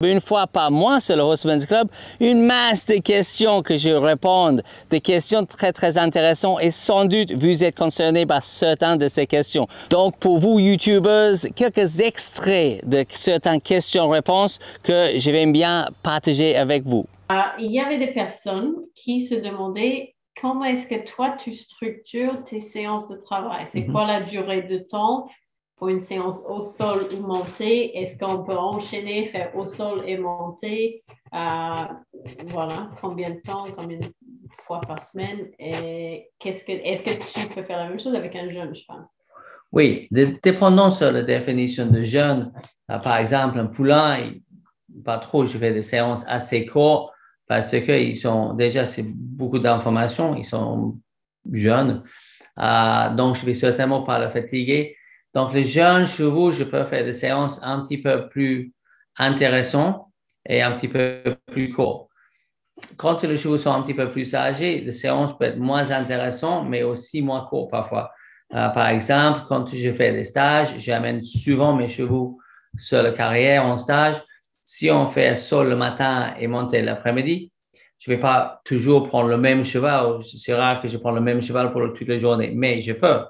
Une fois par mois sur le Horseman's Club, une masse de questions que je réponds, des questions très très intéressantes et sans doute vous êtes concerné par certaines de ces questions. Donc pour vous YouTubers, quelques extraits de certaines questions-réponses que je vais bien partager avec vous. Il y avait des personnes qui se demandaient comment est-ce que toi tu structures tes séances de travail? C'est quoi la durée de temps pour une séance au sol ou montée? Est-ce qu'on peut enchaîner, faire au sol et monter? Voilà, combien de temps, combien de fois par semaine? Et est-ce que tu peux faire la même chose avec un jeune cheval? Oui, dépendant sur la définition de jeune, par exemple, un poulain, pas trop, je fais des séances assez courtes parce qu'ils sont déjà, c'est beaucoup d'informations, ils sont jeunes, donc je ne vais certainement pas le fatiguer. Donc, les jeunes chevaux, je peux faire des séances un petit peu plus intéressantes et un petit peu plus courtes. Quand les chevaux sont un petit peu plus âgés, les séances peuvent être moins intéressantes, mais aussi moins courtes parfois. Par exemple, quand je fais des stages, j'amène souvent mes chevaux sur la carrière en stage. Si on fait sol le matin et monter l'après-midi, je ne vais pas toujours prendre le même cheval. C'est rare que je prenne le même cheval pour toute la journée, mais je peux.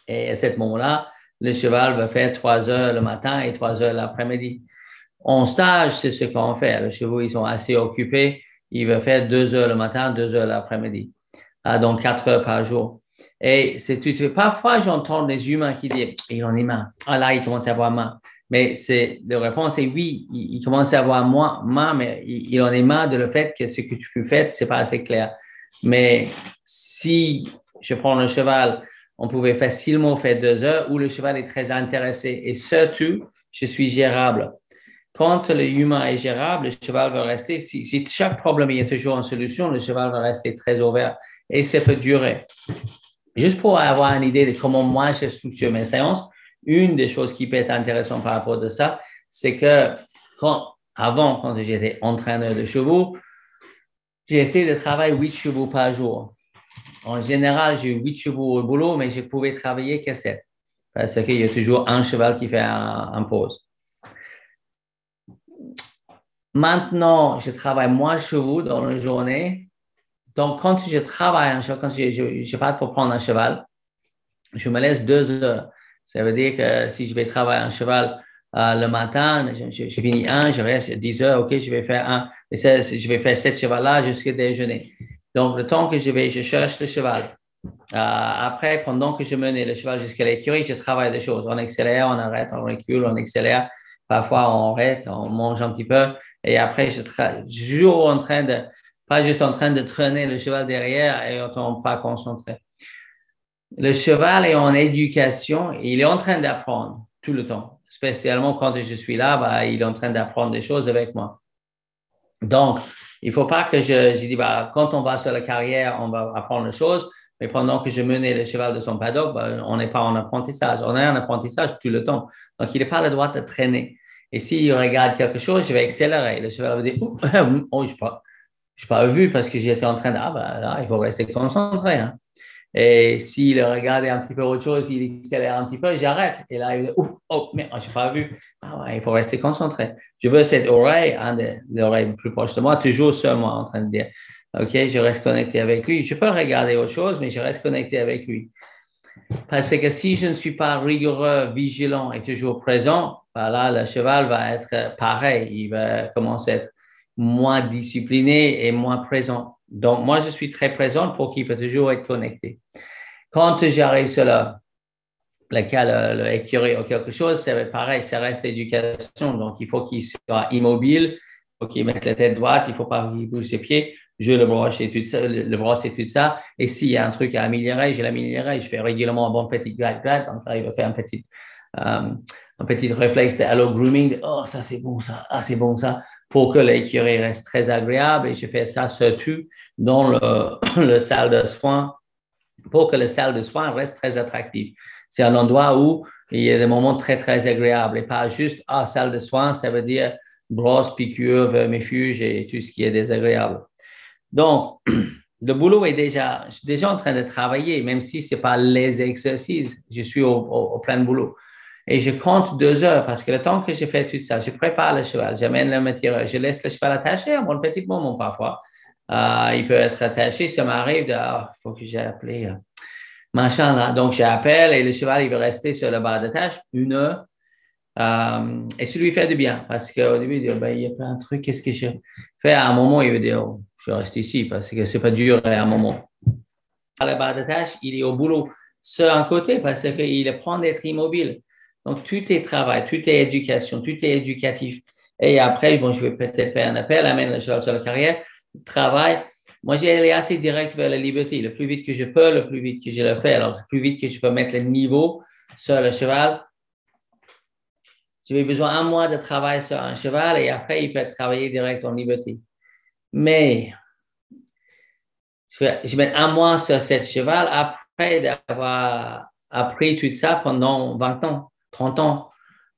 Et à ce moment-là, le cheval va faire 3 heures le matin et 3 heures l'après-midi. En stage, c'est ce qu'on fait. Les chevaux, ils sont assez occupés. Ils vont faire 2 heures le matin, 2 heures l'après-midi. Donc 4 heures par jour. Et c'est tout. Parfois, j'entends des humains qui disent « il en est marre ». Ah là, il commence à avoir marre. Mais la réponse est oui, il commence à avoir marre, mais il en est marre de le fait que ce que tu fais, c'est pas assez clair. Mais si je prends le cheval, on pouvait facilement faire 2 heures où le cheval est très intéressé. Et surtout, je suis gérable. Quand l'humain est gérable, le cheval va rester. Si chaque problème, il y a toujours une solution, le cheval va rester très ouvert et ça peut durer. Juste pour avoir une idée de comment moi je structure mes séances, une des choses qui peut être intéressante par rapport à ça, c'est que avant, quand j'étais entraîneur de chevaux, j'ai essayé de travailler 8 chevaux par jour. En général, j'ai 8 chevaux au boulot, mais je pouvais travailler que 7 parce qu'il y a toujours un cheval qui fait un pause. Maintenant, je travaille moins de chevaux dans la journée. Donc, quand je travaille un cheval, quand je pars pour prendre un cheval, je me laisse 2 heures. Ça veut dire que si je vais travailler un cheval le matin, je finis un, je reste 10 heures, OK, je vais faire un. Et ça, je vais faire 7 chevals-là jusqu'au déjeuner. Donc, le temps que je cherche le cheval. Après, pendant que je mène le cheval jusqu'à l'écurie, je travaille des choses. On accélère, on arrête, on recule, on accélère. Parfois, on arrête, on mange un petit peu. Et après, je suis toujours en train de, pas juste en train de traîner le cheval derrière et on ne tombe pas concentré. Le cheval est en éducation et il est en train d'apprendre tout le temps. Spécialement quand je suis là, il est en train d'apprendre des choses avec moi. Donc, il ne faut pas que je dis, quand on va sur la carrière, on va apprendre des choses, mais pendant que je menais le cheval de son paddock, on n'est pas en apprentissage. On est en apprentissage tout le temps. Donc, il n'a pas le droit de traîner. Et s'il regarde quelque chose, je vais accélérer. Le cheval va dire, oh, je n'ai pas vu parce que j'étais en train de, là, il faut rester concentré. Hein. Et s'il regarde un petit peu autre chose, il accélère un petit peu, j'arrête. Et là, il dit, oh, mais je n'ai pas vu. Il faut rester concentré. Je veux cette oreille, des oreilles plus proches de moi, toujours sur moi, en train de dire, OK, je reste connecté avec lui. Je peux regarder autre chose, mais je reste connecté avec lui. Parce que si je ne suis pas rigoureux, vigilant et toujours présent, là, le cheval va être pareil. Il va commencer à être moins discipliné et moins présent. Donc, moi, je suis très présent pour qu'il peut toujours être connecté. Quand j'arrive sur l'écurie ou quelque chose, c'est pareil, ça reste éducation. Donc, il faut qu'il soit immobile, il faut qu'il mette la tête droite, il ne faut pas qu'il bouge ses pieds. Je le brosse et tout ça. Et s'il y a un truc à améliorer, je l'améliorerai. Je fais régulièrement un bon petit gratte. Donc, là, il va faire un petit réflexe de hello grooming. Oh, ça, c'est bon, ça. Ah, c'est bon, ça. Pour que l'écurie reste très agréable. Et je fais ça surtout dans le salle de soins pour que le salle de soins reste très attractif. C'est un endroit où il y a des moments très, très agréables et pas juste, salle de soins, ça veut dire brosse, piqûre, vermifuge et tout ce qui est désagréable. Donc, le boulot je suis déjà en train de travailler, même si ce n'est pas les exercices, je suis au plein boulot. et je compte 2 heures parce que le temps que je fais tout ça, je prépare le cheval, j'amène le matériel, je laisse le cheval attaché à mon petit moment parfois. Il peut être attaché, ça m'arrive il faut que j'ai appelé machin là. Donc, j'appelle et le cheval, il veut rester sur le bas de tâche 1 heure. Et ça lui fait du bien parce qu'au début, il dit, ben, il y a plein de trucs, qu'est-ce que je fais? À un moment, il veut dire, oh, je reste ici parce que c'est pas dur à un moment. À la barre de tâche, il est au boulot sur un côté parce qu'il apprend d'être immobile. Donc, tout est travail, tout est éducation, tout est éducatif. Et après, bon, je vais peut-être faire un appel, amène le cheval sur la carrière, travail. Moi, j'ai assez direct vers la liberté. Le plus vite que je peux, le plus vite que je le fais. Alors, le plus vite que je peux mettre le niveau sur le cheval, j'ai besoin d'un mois de travail sur un cheval et après, il peut travailler direct en liberté. Mais je mets un mois sur ce cheval après d'avoir appris tout ça pendant 20 ans, 30 ans.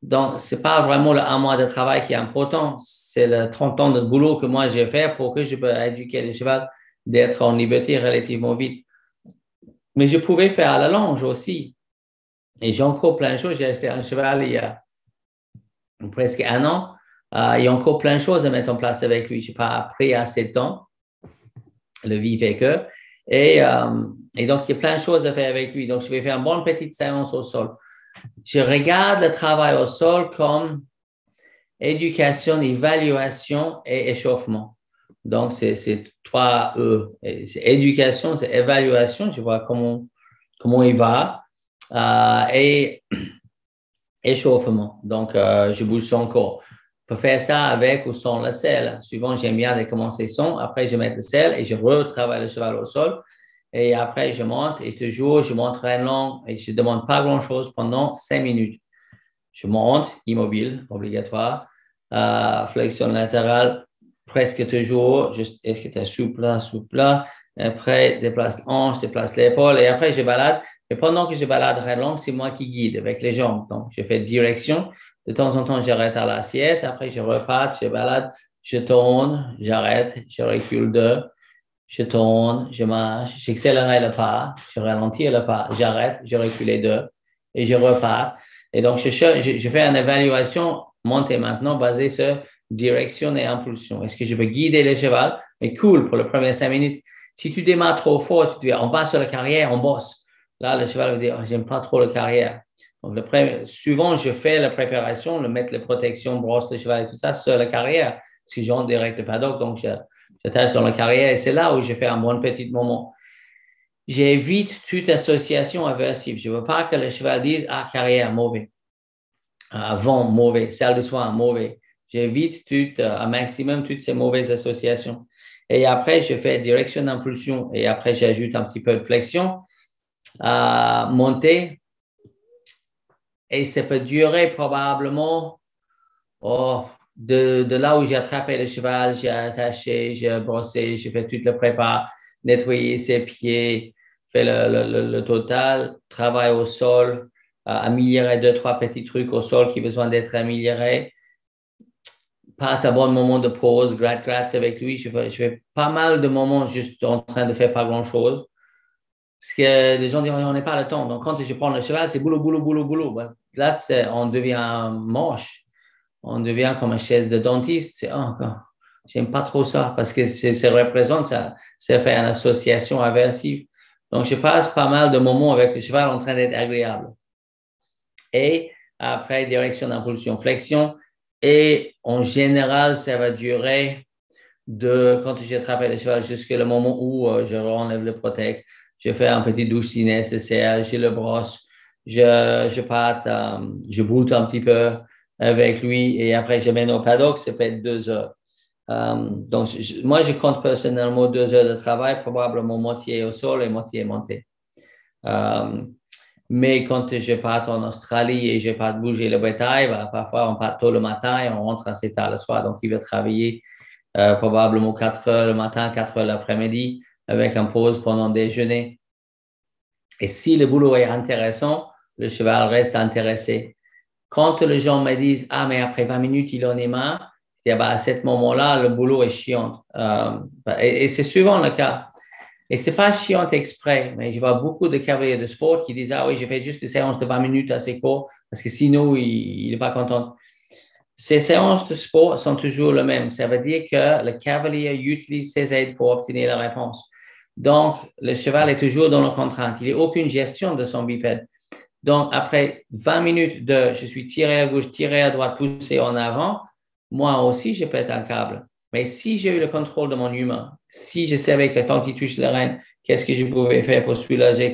Donc, ce n'est pas vraiment le un mois de travail qui est important, c'est le 30 ans de boulot que moi j'ai fait pour que je puisse éduquer le cheval d'être en liberté relativement vite. Mais je pouvais faire à la longe aussi. Et j'ai encore plein de choses. J'ai acheté un cheval il y a presque 1 an. Il y a encore plein de choses à mettre en place avec lui. Je n'ai pas pris assez de temps. Le vie fait que. Et donc, il y a plein de choses à faire avec lui. Donc, je vais faire une bonne petite séance au sol. Je regarde le travail au sol comme éducation, évaluation et échauffement. Donc, c'est 3 E. C'est éducation, c'est évaluation. Je vois comment il va. Et échauffement. Donc, je bouge son corps. Je peux faire ça avec ou sans le sel. Souvent, j'aime bien commencer sans. Après, je mets le sel et je retravaille le cheval au sol. Et après, je monte et toujours, je monte très long et je ne demande pas grand-chose pendant 5 minutes. Je monte, immobile, obligatoire. Flexion latérale, presque toujours. Juste, est-ce que tu es souple là, souple là? Après, déplace l'hanche, déplace l'épaule et après, je balade. Et pendant que je balade très long, c'est moi qui guide avec les jambes. Donc, je fais direction. De temps en temps, j'arrête à l'assiette. Après, je repars, je balade, je tourne, j'arrête, je recule 2. Je tourne, je marche, j'accélère le pas, je ralentis le pas, j'arrête, je recule 2 et je repars. Et donc, je fais une évaluation montée maintenant basée sur direction et impulsion. Est-ce que je peux guider le cheval? Mais cool, pour les premières 5 minutes. Si tu démarres trop fort, tu dis, on va sur la carrière, on bosse. Là, le cheval va dire, j'aime pas trop la carrière. Donc, souvent, je fais la préparation, mettre les protections, brosse le cheval et tout ça sur la carrière, parce que j'entre direct le paddock, donc j'attache dans la carrière et c'est là où je fais un bon petit moment. J'évite toute association aversive. Je ne veux pas que le cheval dise, carrière, mauvais. Vent, mauvais. Salle de soins, mauvais. J'évite un maximum toutes ces mauvaises associations. Et après, je fais direction d'impulsion et après, j'ajoute un petit peu de flexion, montée. Et ça peut durer probablement de là où j'ai attrapé le cheval, j'ai attaché, j'ai brossé, j'ai fait toute la prépa, nettoyer ses pieds, fait le total, travail au sol, améliorer 2-3 petits trucs au sol qui ont besoin d'être améliorés. Passe un bon moment de pause, gratte avec lui. Je fais pas mal de moments juste en train de faire pas grand-chose. Parce que les gens disent, on n'a pas le temps. Donc, quand je prends le cheval, c'est boulot, boulot, boulot, boulot. Ben, là, on devient moche. On devient comme une chaise de dentiste. J'aime pas trop ça parce que ça représente, ça fait une association aversive. Donc, je passe pas mal de moments avec le cheval en train d'être agréable. Et après, direction d'impulsion, flexion. Et en général, ça va durer quand j'attrape le cheval jusqu'au moment où je enlève le protège. Je fais un petit douche si nécessaire, je le brosse, je pâte, je boute un petit peu avec lui et après je mène au paddock, ça peut être 2 heures. Donc, moi, je compte personnellement 2 heures de travail, probablement moitié au sol et moitié monté. Mais quand je pars en Australie et je pars bouger le bétail, parfois on part tôt le matin et on rentre assez tard le soir. Donc, il va travailler probablement 4 heures le matin, 4 heures l'après-midi avec une pause pendant le déjeuner. Et si le boulot est intéressant, le cheval reste intéressé. Quand les gens me disent « Ah, mais après 20 minutes, il en est marre », à ce moment-là, le boulot est chiant. Et c'est souvent le cas. Et ce n'est pas chiant exprès, mais je vois beaucoup de cavaliers de sport qui disent « Ah oui, j'ai fait juste des séances de 20 minutes assez court, parce que sinon, il n'est pas content. Ces séances de sport sont toujours les mêmes. Ça veut dire que le cavalier utilise ses aides pour obtenir la réponse. Donc, le cheval est toujours dans la contrainte. Il n'y a aucune gestion de son bipède. Donc, après 20 minutes de je suis tiré à gauche, tiré à droite, poussé en avant, moi aussi, je pète un câble. Mais si j'ai eu le contrôle de mon humain, si je savais que quand il touche le rein, qu'est-ce que je pouvais faire pour soulager,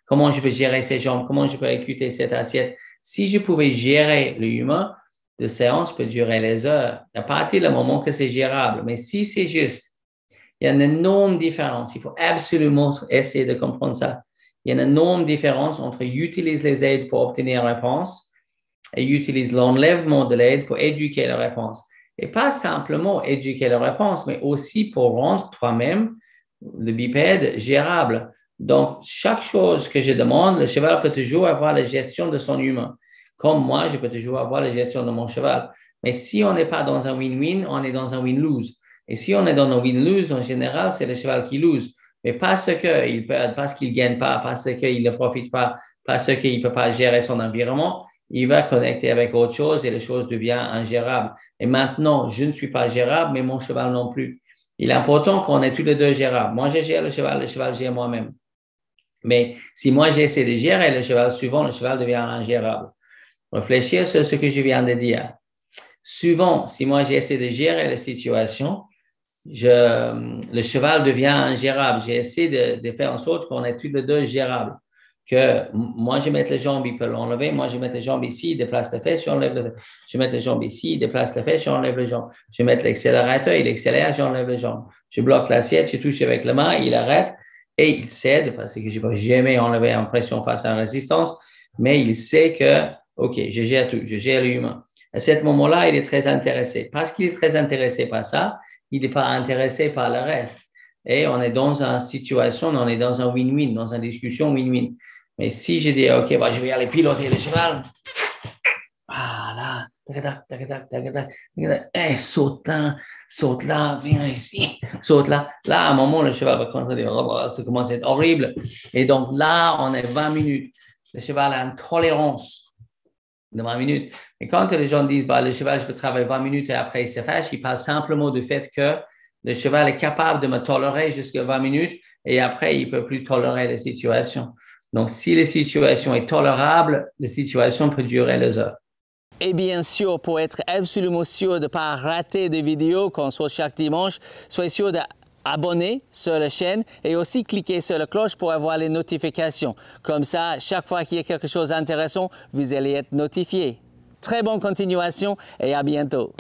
comment je peux gérer ses jambes, comment je peux écouter cette assiette, si je pouvais gérer le humain, la séance peut durer les heures, à partir du moment que c'est gérable. Mais si c'est juste, il y a une énorme différence. Il faut absolument essayer de comprendre ça. Il y a une énorme différence entre utiliser les aides pour obtenir une réponse et utiliser l'enlèvement de l'aide pour éduquer la réponse. Et pas simplement éduquer la réponse, mais aussi pour rendre toi-même le bipède gérable. Donc, chaque chose que je demande, le cheval peut toujours avoir la gestion de son humain. Comme moi, je peux toujours avoir la gestion de mon cheval. Mais si on n'est pas dans un win-win, on est dans un win-lose. Et si on est dans un win-lose, en général, c'est le cheval qui lose. Mais parce qu'il perd, parce qu'il ne gagne pas, parce qu'il ne profite pas, parce qu'il ne peut pas gérer son environnement, il va connecter avec autre chose et la chose devient ingérable. Et maintenant, je ne suis pas gérable, mais mon cheval non plus. Il est important qu'on ait tous les deux gérables. Moi, je gère le cheval gère moi-même. Mais si moi, j'essaie de gérer le cheval, souvent, le cheval devient ingérable. Réfléchir sur ce que je viens de dire. Souvent, si moi, j'essaie de gérer la situation, le cheval devient ingérable. J'essaie de faire en sorte qu'on ait tous les deux gérables. Que moi, je mets les jambes, il peut l'enlever. Moi, je mets les jambes ici, il déplace les fesses, j'enlève les fesses. Je mets les jambes ici, il déplace les fesses, j'enlève les jambes. Je mets l'accélérateur, il accélère, j'enlève les jambes. Je bloque l'assiette, je touche avec la main, il arrête et il cède parce que je ne peux jamais enlever en pression face à la résistance, mais il sait que, OK, je gère tout, je gère l'humain. À ce moment-là, il est très intéressé. Parce qu'il est très intéressé par ça, il n'est pas intéressé par le reste. Et on est dans une situation, on est dans un win-win, dans une discussion win-win. Mais si je dis, OK, bah, je vais aller piloter le cheval. Ah là, saute là, viens ici, saute là. Là, à un moment, le cheval va commencer à dire, oh, ça commence à être horrible. Et donc là, on est 20 minutes. Le cheval a une tolérance de 20 minutes. Mais quand les gens disent, bah, le cheval, je peux travailler 20 minutes et après il se fâche, ils parlent simplement du fait que le cheval est capable de me tolérer jusqu'à 20 minutes et après, il ne peut plus tolérer la situation. Donc, si la situation est tolérable, la situation peut durer les heures. Et bien sûr, pour être absolument sûr de ne pas rater des vidéos qu'on sort chaque dimanche, soyez sûr d'abonner sur la chaîne et aussi cliquer sur la cloche pour avoir les notifications. Comme ça, chaque fois qu'il y a quelque chose d'intéressant, vous allez être notifié. Très bonne continuation et à bientôt.